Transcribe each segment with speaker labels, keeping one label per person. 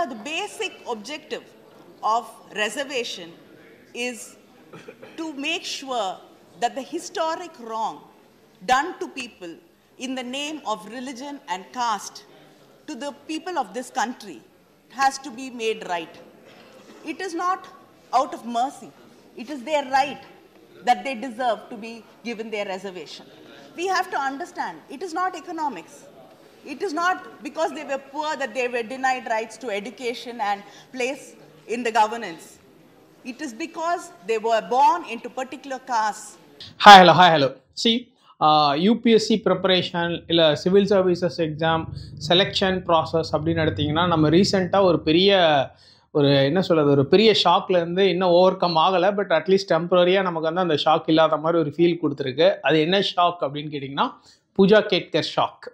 Speaker 1: The basic objective of reservation is to make sure that the historic wrong done to people in the name of religion and caste to the people of this country has to be made right. It is not out of mercy. It is their right that they deserve to be given their reservation. We have to understand, it is not economics. It is not because they were poor that they were denied rights to education and place in the governance. It is because they were born into particular castes.
Speaker 2: Hi, hello. See, UPSC preparation, civil services exam, selection process, அப்படின்னு எடுத்தீங்கன்னா நம்ம ரீசெண்டாக ஒரு பெரிய ஷாக்லேருந்து இன்னும் over come ஆகலை. But at least டெம்பரரியாக நமக்கு வந்து அந்த ஷாக் இல்லாத மாதிரி ஒரு ஃபீல் கொடுத்துருக்கு. அது என்ன ஷாக் அப்படின்னு கேட்டிங்கன்னா பூஜா கேட்கர் ஷாக்.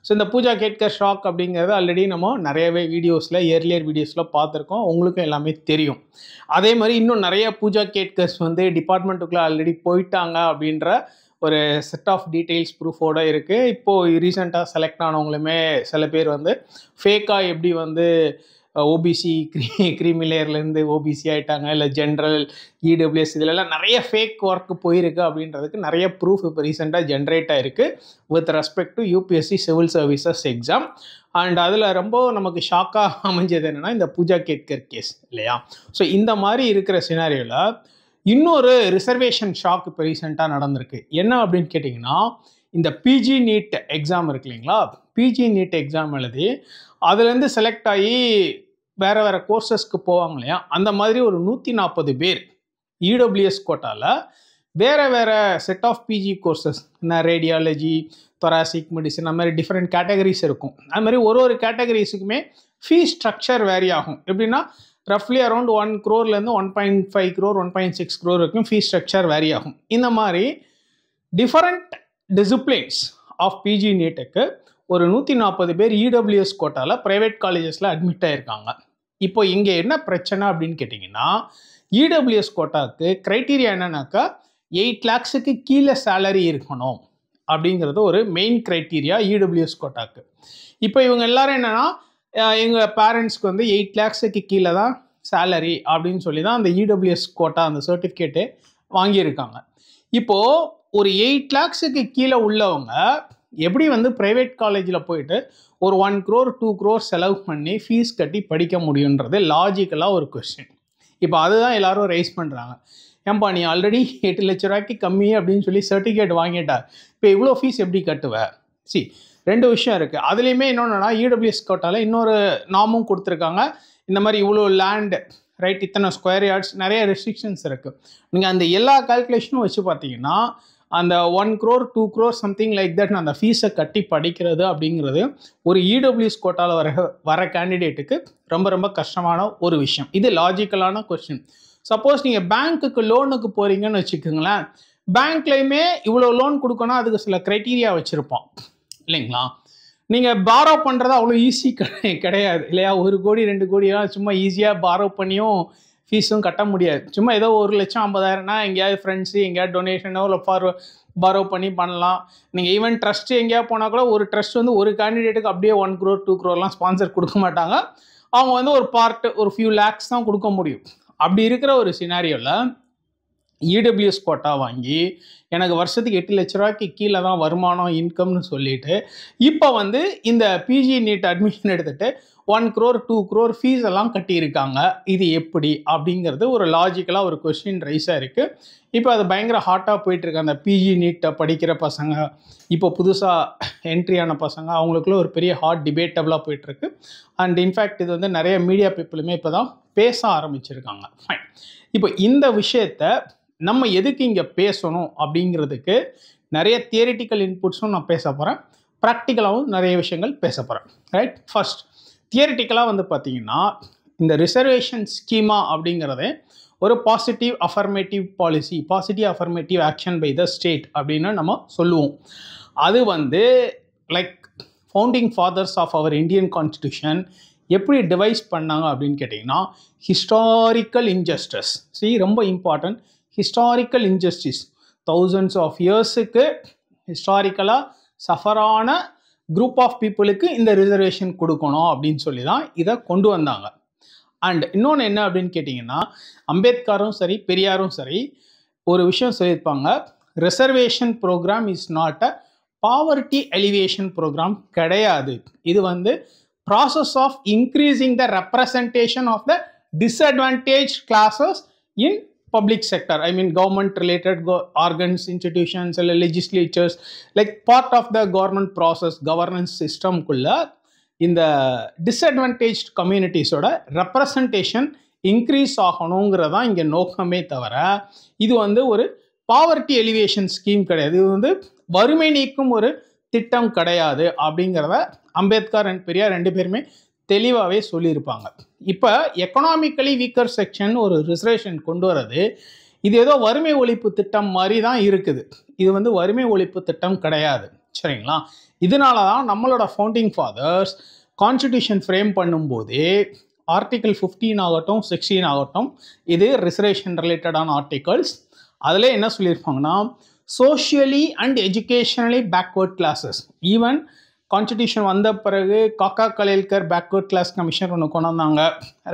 Speaker 2: ஸோ இந்த பூஜா கேட்கர் ஷாக் அப்படிங்கிறது ஆல்ரெடி நம்ம நிறையவே வீடியோஸில் ஏர்லியர் வீடியோஸில் பார்த்துருக்கோம், உங்களுக்கும் எல்லாமே தெரியும். அதே மாதிரி இன்னும் நிறைய பூஜா கேட்கர்ஸ் வந்து டிபார்ட்மெண்ட்டுக்குள்ளே ஆல்ரெடி போயிட்டாங்க அப்படின்ற ஒரு செட் ஆஃப் டீட்டெயில்ஸ் ப்ரூஃபோடு இருக்குது. இப்போது ரீசெண்டாக செலக்ட் ஆனவங்களுமே சில பேர் வந்து ஃபேக்காக எப்படி வந்து ஓபிசி கிரீமிலேயர்லேருந்து ஓபிசி ஆகிட்டாங்க, இல்லை ஜென்ரல் இடபிள்யூஎஸ் இதிலெல்லாம் நிறைய ஃபேக் ஒர்க் போயிருக்கு அப்படின்றதுக்கு நிறைய ப்ரூஃப் இப்போ ரீசெண்டாக ஜென்ரேட் ஆகிருக்கு with respect to UPSC civil services exam. And அதில் ரொம்ப நமக்கு ஷாக்காக அமைஞ்சது என்னென்னா இந்த பூஜா கேட்கர் கேஸ் இல்லையா. ஸோ இந்த மாதிரி இருக்கிற சினாரியோவில் இன்னொரு ரிசர்வேஷன் ஷாக் இப்போ ரீசெண்டாக நடந்திருக்கு. என்ன அப்படின்னு கேட்டிங்கன்னா, இந்த பிஜி நீட் எக்ஸாம் இருக்கு இல்லைங்களா, பிஜி நீட் எக்ஸாம் எழுதி அதுலேருந்து செலக்ட் ஆகி வேறு கோர்சஸ்க்கு போவாங்க இல்லையா, அந்த மாதிரி ஒரு 140 பேர் இடபிள்யூஎஸ் கோட்டாவில் வேறு set of PG courses, radiology, thoracic medicine, அந்த மாதிரி டிஃப்ரெண்ட் கேட்டகரிஸ் இருக்கும். அது மாதிரி ஒரு கேட்டகரிஸுக்குமே ஃபீஸ் ஸ்ட்ரக்சர் வேரி ஆகும். எப்படின்னா ரஃப்லி அரௌண்ட் 1 crore-லேருந்து 1.5 crore 1.6 crore வரைக்கும் ஃபீஸ் ஸ்ட்ரக்சர் வேரி ஆகும். இந்த மாதிரி டிஃபரண்ட் டிசிப்ளின்ஸ் ஆஃப் பிஜி நீட்டுக்கு ஒரு 140 பேர் இடபிள்யூஎஸ் கோட்டாவில் ப்ரைவேட் காலேஜஸில் அட்மிட் ஆகியிருக்காங்க. இப்போ இங்கே என்ன பிரச்சனை அப்படின்னு கேட்டிங்கன்னா, இடபிள்யூஎஸ் கோட்டாவுக்கு க்ரைட்டீரியா என்னன்னாக்கா 8 lakhs-க்கு கீழே சேலரி இருக்கணும் அப்படிங்கிறது ஒரு மெயின் க்ரைட்டீரியா இடபிள்யூஎஸ் கோட்டாவுக்கு. இப்போ இவங்க எல்லாரும் என்னென்னா, எங்கள் பேரண்ட்ஸ்க்கு வந்து 8 lakhs-க்கு கீழே தான் சேலரி அப்படின்னு சொல்லி தான் அந்த இடபிள்யூஎஸ் கோட்டா அந்த சர்டிஃபிகேட்டு வாங்கியிருக்காங்க. இப்போது ஒரு 8 lakhs-க்கு கீழே உள்ளவங்க எப்படி வந்து ப்ரைவேட் காலேஜில் போயிட்டு ஒரு 1 crore 2 crore செலவு பண்ணி ஃபீஸ் கட்டி படிக்க முடியுன்றது லாஜிக்கலாக ஒரு கொஸ்டின். இப்போ அதுதான் எல்லோரும் ரைஸ் பண்ணுறாங்க. ஏன்பா நீ ஆல்ரெடி 8 லட்ச ரூபாய்க்கு கம்மி அப்படின்னு சொல்லி சர்டிஃபிகேட் வாங்கிட்டார், இப்போ இவ்வளோ ஃபீஸ் எப்படி கட்டுவேன்? ரெண்டு விஷயம் இருக்குது. அதுலேயுமே இன்னொன்றுனா இடபிள்யூஎஸ் கோட்டாவில் இன்னொரு நாமும் கொடுத்துருக்காங்க. இந்த மாதிரி இவ்வளோ லேண்டு ரைட், இத்தனை ஸ்கொயர் யார்ட்ஸ், நிறைய ரெஸ்ட்ரிக்ஷன்ஸ் இருக்குது. நீங்கள் அந்த எல்லா கால்குலேஷனும் வச்சு பார்த்தீங்கன்னா அந்த 1 crore 2 crore something like that அந்த ஃபீஸை கட்டி படிக்கிறது அப்படிங்கிறது ஒரு இடபிள்யூஎஸ் கோட்டாவில் வர கேண்டிடேட்டுக்கு ரொம்ப கஷ்டமான ஒரு விஷயம். இது லாஜிக்கலான கொஸ்டின். சப்போஸ் நீங்கள் பேங்க்குக்கு லோனுக்கு போகிறீங்கன்னு வச்சுக்கோங்களேன், பேங்க்லேயுமே இவ்வளோ லோன் கொடுக்கணும், அதுக்கு சில க்ரைட்டீரியா வச்சுருப்போம் இல்லைங்களா. நீங்கள் பாரோ பண்ணுறது அவ்வளோ ஈஸி கிடையாது இல்லையா. 1 கோடி 2 கோடியெல்லாம் சும்மா ஈஸியாக பாரோ பண்ணியும் ஃபீஸும் கட்ட முடியாது. சும்மா ஏதோ 1,50,000 எங்கேயாவது ஃப்ரெண்ட்ஸு எங்கேயாவது டொனேஷனோ இல்லை பாரோ பண்ணி பண்ணலாம். நீங்கள் ஈவன் ட்ரஸ்ட்டு எங்கேயாவது போனால் கூட ஒரு ட்ரஸ்ட் வந்து ஒரு கேண்டிடேட்டுக்கு அப்படியே 1 crore 2 crore ஸ்பான்சர் கொடுக்க மாட்டாங்க. அவங்க வந்து ஒரு பார்ட்டு ஒரு ஃபியூ லேக்ஸ் தான் கொடுக்க முடியும். அப்படி இருக்கிற ஒரு சினாரியோவில் இடபிள்யூஎஸ் கோட்டா வாங்கி எனக்கு வருஷத்துக்கு 8 லட்ச ரூபாய்க்கு கீழே தான் வருமானம் இன்கம்னு சொல்லிட்டு இப்போ வந்து இந்த பிஜி நீட் அட்மிஷன் எடுத்துகிட்டு 1 crore 2 crore ஃபீஸ் எல்லாம் கட்டியிருக்காங்க. இது எப்படி அப்படிங்கிறது ஒரு லாஜிக்கலாக ஒரு கொஸ்டின் ரைஸாக இருக்குது. இப்போ அது பயங்கர ஹாட்டாக போயிட்டுருக்கு. அந்த பிஜி நீட்டை படிக்கிற பசங்க, இப்போ புதுசாக என்ட்ரியான பசங்க, அவங்களுக்குள்ள ஒரு பெரிய ஹாட் டிபேட்டபுளாக போயிட்டுருக்கு. அண்ட் இன்ஃபேக்ட் இது வந்து நிறைய மீடியா பீப்புளுமே இப்போ தான் பேச ஆரம்பிச்சிருக்காங்க. ஃபைன். இப்போ இந்த விஷயத்தை நம்ம எதுக்கு இங்கே பேசணும் அப்படிங்கிறதுக்கு நிறைய தியரிட்டிக்கல் இன்புட்ஸும் நான் பேச போகிறேன், ப்ராக்டிக்கலாகவும் நிறைய விஷயங்கள் பேச போகிறேன். ரைட், ஃபர்ஸ்ட் தியரிட்டிக்கலாக வந்து பார்த்தீங்கன்னா இந்த ரிசர்வேஷன் ஸ்கீமா அப்படிங்கிறதே ஒரு positive affirmative policy, positive affirmative action by the state அப்படின்னு நம்ம சொல்லுவோம். அது வந்து like founding fathers of our Indian constitution எப்படி டிவைஸ் பண்ணாங்க அப்படின்னு கேட்டிங்கன்னா, ஹிஸ்டாரிக்கல் இன்ஜஸ்டிஸ். ரொம்ப important, historical injustice. Thousands of இயர்ஸுக்கு ஹிஸ்டாரிக்கலாக சஃபரான குரூப் ஆஃப் பீப்புளுக்கு இந்த ரிசர்வேஷன் கொடுக்கணும் அப்படின்னு சொல்லி தான் இதை கொண்டு வந்தாங்க. அண்ட் இன்னொன்று என்ன அப்படின்னு கேட்டிங்கன்னா, அம்பேத்கரும் சரி பெரியாரும் சரி ஒரு விஷயம் சொல்லியிருப்பாங்க, reservation program is not a poverty elevation program கிடையாது. இது வந்து process of increasing the representation of the disadvantaged classes in public sector. I mean government related organs, institutions, legislatures, like part of the government process, governance system குள்ள இந்த disadvantaged communities ஓட representation increase ஆகணுங்கிறதா இங்க நோக்கமே தவிர இது வந்து ஒரு poverty elevation scheme கிடையாது. இது வந்து வறுமை நீக்கும் ஒரு திட்டம் கிடையாது அப்படிங்கிறத அம்பேத்கர் அண்ட் பெரியார் ரெண்டு பேருமே தெளிவாகவே சொல்லியிருப்பாங்க. இப்போ எக்கனாமிக்கலி வீக்கர் செக்ஷன் ஒரு ரிசர்வேஷன் கொண்டு வரது இது ஏதோ வறுமை ஒழிப்பு திட்டம் மாதிரி தான் இருக்குது. இது வந்து வறுமை ஒழிப்பு திட்டம் கிடையாது. சரிங்களா? இதனால தான் நம்மளோட ஃபவுண்டிங் ஃபாதர்ஸ் கான்ஸ்டிடியூஷன் ஃப்ரேம் பண்ணும்போதே ஆர்டிகிள் 15 ஆகட்டும் 16 ஆகட்டும் இது ரிசர்வேஷன் ரிலேட்டடான ஆர்டிகல்ஸ். அதில் என்ன சொல்லியிருப்பாங்கன்னா, socially and educationally backward classes, even constitution வந்த பிறகு காக்கா கலேல்கர் பேக்வர்ட் கிளாஸ் கமிஷன் ஒன்று கொண்டு வந்தாங்க,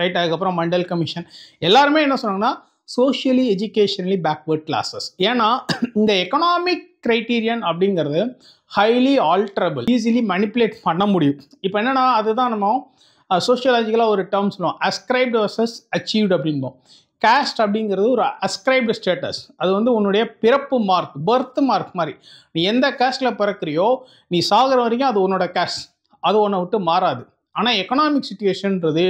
Speaker 2: ரைட்? அதுக்கப்புறம் மண்டல் கமிஷன், எல்லாருமே என்ன சொன்னாங்கன்னா சோஷியலி எஜுகேஷனலி பேக்வர்ட் கிளாஸஸ். ஏன்னா இந்த எக்கனாமிக் கிரைட்டீரியன் அப்படிங்கிறது ஹைலி ஆல்ட்ரபிள், ஈஸிலி மனிப்புலேட் பண்ண முடியும். இப்போ என்னென்னா அதுதான் நம்ம சோஷியாலஜிக்கலாக ஒரு டேர்ம் சொல்லுவோம், அஸ்கிரைப்டு வர்சஸ் அச்சீவ்டு அப்படின்போம். கேஸ்ட் அப்படிங்கிறது ஒரு அஸ்கிரைப்டு ஸ்டேட்டஸ், அது வந்து உன்னுடைய பிறப்பு மார்க், பர்த் மார்க் மாதிரி. நீ எந்த கேஸ்ட்டில் பிறக்கிறியோ நீ சாகிற வரைக்கும் அது உன்னோட கேஸ்ட், அது உன்னை விட்டு மாறாது. ஆனால் எக்கனாமிக் சிச்சுவேஷன்ன்றது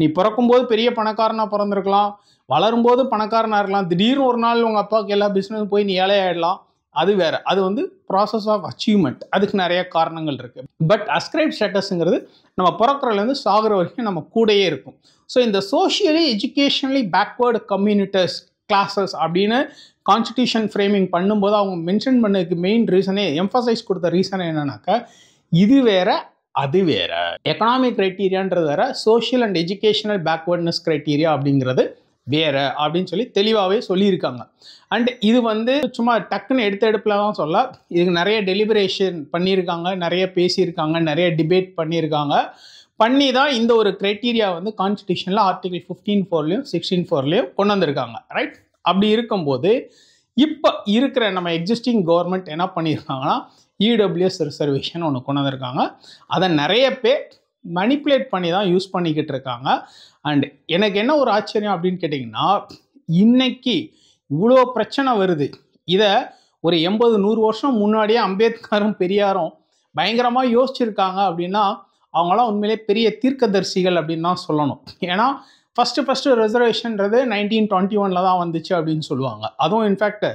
Speaker 2: நீ பிறக்கும்போது பெரிய பணக்காரனாக பிறந்திருக்கலாம், வளரும்போது பணக்காரனாக இருக்கலாம், திடீர்னு ஒரு நாள் உங்கள் அப்பாவுக்கு எல்லா பிஸ்னஸ் போய் நீ ஏழையாயிடலாம், அது வேறு. அது வந்து ப்ராசஸ் ஆஃப் அச்சீவ்மெண்ட், அதுக்கு நிறைய காரணங்கள் இருக்குது. பட் அஸ்கிரைப் ஸ்டேட்டஸுங்கிறது நம்ம பிறக்கிறதுலேருந்து சாகிற வரைக்கும் நம்ம கூடயே இருக்கும். ஸோ இந்த socially educationally backward communities classes அப்படின்னு கான்ஸ்டிடியூஷன் ஃப்ரேமிங் பண்ணும்போது அவங்க மென்ஷன் பண்ணதுக்கு மெயின் ரீசனே, எம்ஃபசைஸ் கொடுத்த ரீசன் என்னன்னாக்கா, இது வேற அது வேற. எக்கனாமிக் க்ரைட்டீரியான்றது வேற, social and educational backwardness criteria அப்படிங்கிறது வேற அப்படின்னு சொல்லி தெளிவாகவே சொல்லியிருக்காங்க. அண்ட் இது வந்து சும்மா டக்குன்னு எடுப்பில் தான் சொல்ல, இதுக்கு நிறைய டெலிபரேஷன் பண்ணியிருக்காங்க, நிறைய பேசியிருக்காங்க, நிறைய டிபேட் பண்ணியிருக்காங்க. பண்ணி தான் இந்த ஒரு க்ரைட்டீரியா வந்து கான்ஸ்டிடியூஷனில் ஆர்டிகிள் 15(4)லையும் 16(4)லையும் கொண்டு வந்திருக்காங்க, ரைட்? அப்படி இருக்கும்போது இப்போ இருக்கிற நம்ம எக்ஸிஸ்டிங் கவர்மெண்ட் என்ன பண்ணியிருக்காங்கன்னா, இடபிள்யூஎஸ் ரிசர்வேஷன் ஒன்று கொண்டு வந்திருக்காங்க. அதை நிறைய பேர் மனிப்புலேட் பண்ணி தான் யூஸ் பண்ணிக்கிட்டு இருக்காங்க. அண்ட் எனக்கு என்ன ஒரு ஆச்சரியம் அப்படின்னு கேட்டிங்கன்னா, இன்னைக்கு இவ்வளோ பிரச்சனை வருது, இதை ஒரு 80-100 வருஷம் முன்னாடியே அம்பேத்கரும் பெரியாரும் பயங்கரமாக யோசிச்சிருக்காங்க அப்படின்னா அவங்களாம் உண்மையிலே பெரிய தீர்க்கதரிசிகள் அப்படின்னு தான் சொல்லணும். ஏன்னா ஃபஸ்ட்டு ரிசர்வேஷன்றது 1921 தான் வந்துச்சு அப்படின்னு சொல்லுவாங்க. அதுவும் இன்ஃபேக்ட்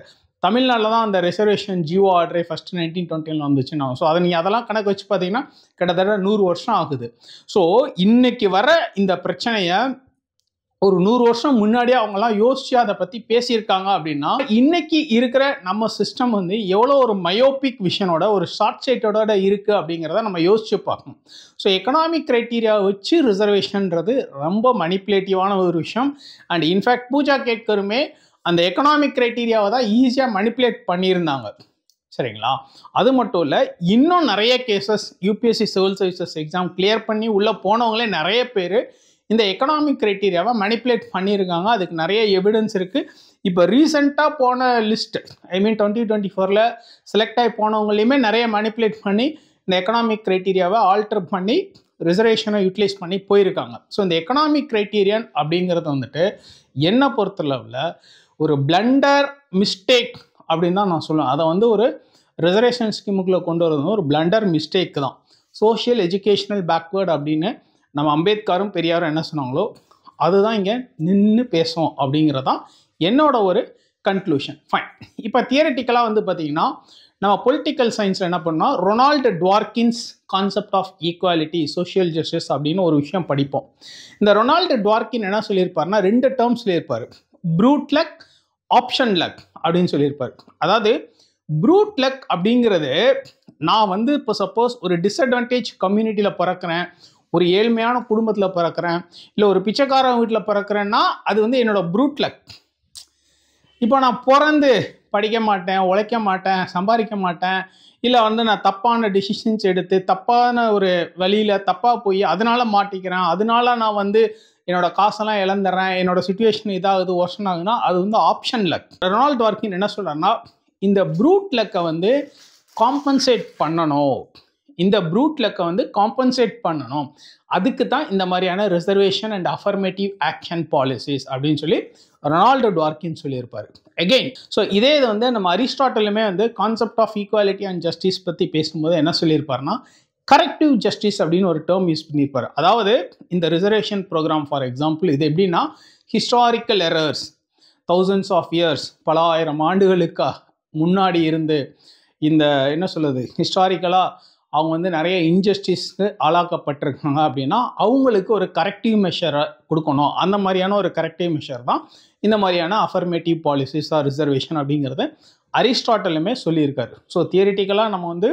Speaker 2: தமிழ்நாட்டில் தான் அந்த ரிசர்வேஷன் ஜியோ ஆர்டரே ஃபஸ்ட்டு 1920 வந்துச்சுன்னா. ஸோ அதை நீங்கள் அதெல்லாம் கணக்கு வச்சு பார்த்தீங்கன்னா கிட்டத்தட்ட 100 வருஷம் ஆகுது. ஸோ இன்னைக்கு வர இந்த பிரச்சனையை ஒரு 100 வருஷம் முன்னாடியே அவங்கெல்லாம் யோசிச்சு அதை பற்றி பேசியிருக்காங்க அப்படின்னா, இன்னைக்கு இருக்கிற நம்ம சிஸ்டம் வந்து எவ்வளோ ஒரு மயோபிக் விஷனோட, ஒரு ஷார்ட் சைட்டோட இருக்குது அப்படிங்கிறத நம்ம யோசிச்சு பார்க்கணும். ஸோ எக்கனாமிக் க்ரைட்டீரியா வச்சு ரிசர்வேஷன்ன்றது ரொம்ப மனிப்புலேட்டிவான ஒரு விஷயம். அண்ட் இன்ஃபேக்ட் பூஜா கேட்கருமே அந்த எக்கனாமிக் க்ரைட்டீரியாவை தான் ஈஸியாக மனிப்புலேட் பண்ணியிருந்தாங்க. சரிங்களா? அது மட்டும் இல்லை, இன்னும் நிறைய cases UPSC civil services exam clear பண்ணி உள்ளே போனவங்களே நிறைய பேர் இந்த எக்கனாமிக் க்ரைட்டீரியாவை மனிப்புலேட் பண்ணியிருக்காங்க. அதுக்கு நிறைய எவிடன்ஸ் இருக்குது. இப்போ ரீசெண்டாக போன லிஸ்ட், ஐ மீன் 2024 செலக்ட் ஆகி போனவங்களையுமே நிறைய மனிப்புலேட் பண்ணி இந்த எக்கனாமிக் க்ரைட்டீரியாவை ஆல்டர் பண்ணி ரிசர்வேஷனை யூட்டிலைஸ் பண்ணி போயிருக்காங்க. ஸோ இந்த எக்கனாமிக் க்ரைட்டீரியன் அப்படிங்கிறது வந்துட்டு என்னை பொறுத்தளவில் ஒரு பிளண்டர் மிஸ்டேக் அப்படின்னு தான் நான் சொல்லுவேன். அதை வந்து ஒரு ரிசர்வேஷன் ஸ்கீமுக்குள்ளே கொண்டு வரது ஒரு பிளண்டர் மிஸ்டேக் தான். சோஷியல் எஜுகேஷனல் பேக்வேர்டு அப்படின்னு நம்ம அம்பேத்கரும் பெரியாரும் என்ன சொன்னாங்களோ அதுதான் இங்கே நின்று பேசும் அப்படிங்கிறதான் என்னோட ஒரு கன்க்ளூஷன். ஃபைன். இப்போ தியரட்டிக்கலாக வந்து பார்த்தீங்கன்னா நம்ம பொலிட்டிக்கல் சயின்ஸில் என்ன பண்ணோம், Ronald Dworkin's concept of equality social justice அப்படின்னு ஒரு விஷயம் படிப்போம். இந்த ரொனால்டு டுவார்கின் என்ன சொல்லியிருப்பாருன்னா 2 டேர்ம்ஸ் சொல்லியிருப்பார், ப்ரூட் லக், ஆப்ஷன் லக் அப்படின்னு சொல்லியிருப்பார். அதாவது ப்ரூட் லக் அப்படிங்கிறது, நான் வந்து இப்போ சப்போஸ் ஒரு டிஸ்அட்வான்டேஜ் கம்யூனிட்டியில் பிறக்கிறேன், ஒரு ஏழ்மையான குடும்பத்தில் பிறக்கிறேன், இல்லை ஒரு பிச்சைக்காரன் வீட்டில் பிறக்கிறேன்னா அது வந்து என்னோட ப்ரூட் லக். இப்போ நான் பிறந்து படிக்க மாட்டேன், உழைக்க மாட்டேன், சம்பாதிக்க மாட்டேன், இல்லை வந்து நான் தப்பான டிசிஷன்ஸ் எடுத்து தப்பான ஒரு வழியில் தப்பாக போய் அதனால மாட்டிக்கிறேன், அதனால நான் வந்து என்னோட காசெல்லாம் இழந்துடுறேன், என்னோட சுச்சுவேஷன் இதாகுது ஒர்ஷன் ஆகுதுன்னா அது வந்து ஆப்ஷன் லக். ரொனால்ட் டார்கின் என்ன சொல்கிறாருன்னா, இந்த ப்ரூட் லக்கை வந்து காம்பன்சேட் பண்ணணும், இந்த ப்ரூட் லக்கை வந்து காம்பன்சேட் பண்ணணும், அதுக்கு தான் இந்த மாதிரியான reservation and affirmative action policies அப்படின்னு சொல்லி ரொனால்டோ டார்கின் சொல்லியிருப்பார். அகெயின் ஸோ இதே இது வந்து நம்ம அரிஸ்டாட்டலுமே வந்து concept of equality and justice பற்றி பேசும்போது என்ன சொல்லியிருப்பாருன்னா, கரெக்டிவ் ஜஸ்டிஸ் அப்படின்னு ஒரு டேர்ம் யூஸ் பண்ணியிருப்பார். அதாவது இந்த ரிசர்வேஷன் ப்ரோக்ராம் ஃபார் எக்ஸாம்பிள் இது எப்படின்னா, historical errors thousands of years, பல ஆயிரம் ஆண்டுகளுக்கு முன்னாடி இருந்து இந்த என்ன சொல்லுது ஹிஸ்டாரிக்கலாக அவங்க வந்து நிறைய இன்ஜஸ்டிஸ்க்கு ஆளாக்கப்பட்டிருக்காங்க அப்படின்னா அவங்களுக்கு ஒரு கரெக்டிவ் மெஷரை கொடுக்கணும். அந்த மாதிரியான ஒரு கரெக்டிவ் மெஷர் தான் இந்த மாதிரியான அஃபர்மேட்டிவ் பாலிசிஸ் ஆர் ரிசர்வேஷன் அப்படிங்கிறத அரிஸ்டாட்டலுமே சொல்லியிருக்காரு. ஸோ தியரிட்டிக்கலாக நம்ம வந்து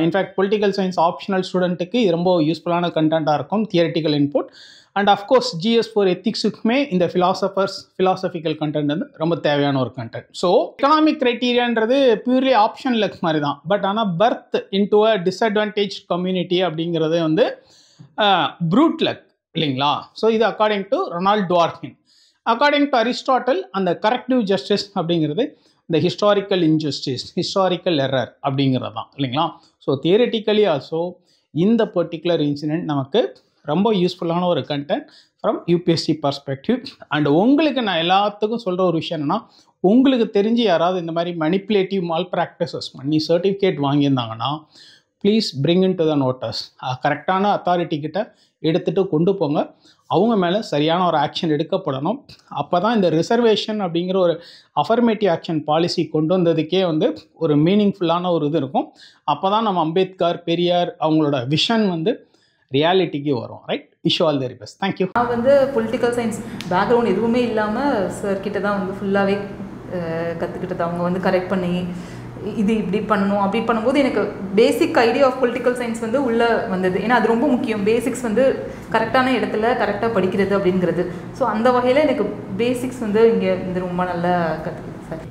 Speaker 2: இன்ஃபேக்ட் பொலிட்டிக்கல் சயின்ஸ் ஆப்ஷனல் ஸ்டூடெண்ட்டுக்கு இது ரொம்ப யூஸ்ஃபுல்லான கண்டென்ட்டாக இருக்கும், theoretical input. And of course GS4 எத்திக்ஸுக்குமே இந்த ஃபிலாசபிக்கல் கண்டென்ட் வந்து ரொம்ப தேவையான ஒரு கண்டென்ட். ஸோ எக்கனாமிக் க்ரைட்டீரியான்றது பியூர்லி ஆப்ஷன் லக் மாதிரி தான். பட் ஆனால் birth into a disadvantage community அப்படிங்கிறது வந்து ப்ரூட் லக் இல்லைங்களா? ஸோ இது according to Ronald Dworkin. According to Aristotle அந்த கரெக்டிவ் ஜஸ்டிஸ் அப்படிங்கிறது இந்த ஹிஸ்டாரிக்கல் இன்ஜஸ்டிஸ், ஹிஸ்டாரிக்கல் எரர் அப்படிங்கிறது தான் இல்லைங்களா? ஸோ தியரிட்டிக்கலி ஆல்சோ இந்த பர்டிகுலர் இன்சிடென்ட் நமக்கு ரொம்ப யூஸ்ஃபுல்லான ஒரு content from UPSC perspective. And உங்களுக்கு நான் எல்லாத்துக்கும் சொல்கிற ஒரு விஷயம் என்னென்னா, உங்களுக்கு தெரிஞ்சு யாராவது இந்த மாதிரி மனிப்புலேட்டிவ் மால் ப்ராக்டிசஸ் பண்ணி சர்டிஃபிகேட் வாங்கியிருந்தாங்கன்னா please bring in to the notice. கரெக்டான அத்தாரிட்டி கிட்ட எடுத்துகிட்டு கொண்டு போங்க, அவங்க மேலே சரியான ஒரு ஆக்ஷன் எடுக்கப்படணும். அப்போ தான் இந்த ரிசர்வேஷன் அப்படிங்கிற ஒரு அஃபர்மேட்டிவ் ஆக்ஷன் பாலிசி கொண்டு வந்ததுக்கே வந்து ஒரு மீனிங்ஃபுல்லான ஒரு இது இருக்கும். அப்போ தான் நம்ம அம்பேத்கர், பெரியார் அவங்களோட விஷன் வந்து ரியாலிட்டிக்கு வரும். Right? Wish all the very best. Thank you.
Speaker 3: நான் வந்து பொலிட்டிக்கல் சயின்ஸ் பேக்ரவுண்ட் எதுவுமே இல்லாமல் சார் கிட்ட தான் வந்து ஃபுல்லாகவே கற்றுக்கிட்டது. அவங்க வந்து கரெக்ட் பண்ணி இது இப்படி பண்ணணும் அப்படி பண்ணும்போது எனக்கு basic idea of political science வந்து உள்ளே வந்தது. ஏன்னா அது ரொம்ப முக்கியம், பேசிக்ஸ் வந்து கரெக்டான இடத்துல கரெக்டாக படிக்கிறது அப்படிங்கிறது. ஸோ அந்த வகையில் எனக்கு பேசிக்ஸ் வந்து இங்கே வந்து ரொம்ப நல்லா கற்றுக்கிது சார்.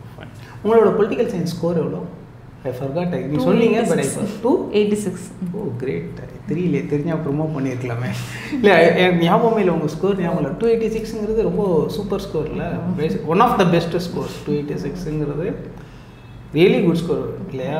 Speaker 2: உங்களோட பொலிட்டிக்கல் சயின்ஸ் ஸ்கோர் எவ்வளோ? I forgot. நீ சொன்னீங்க பட்
Speaker 3: 286.
Speaker 2: O great. தெரியல, தெரிஞ்சால் ப்ரொமோட் பண்ணியிருக்கலாமே. இல்லை எனக்கு ஞாபகமே இல்லை, உங்கள் ஸ்கோர் ஞாபகம் இல்லை. 286ங்கிறது ரொம்ப சூப்பர் ஸ்கோர் இல்லை, one of the best scores. 286ங்கிறது ரியலி குட் ஸ்கோர் இல்லையா?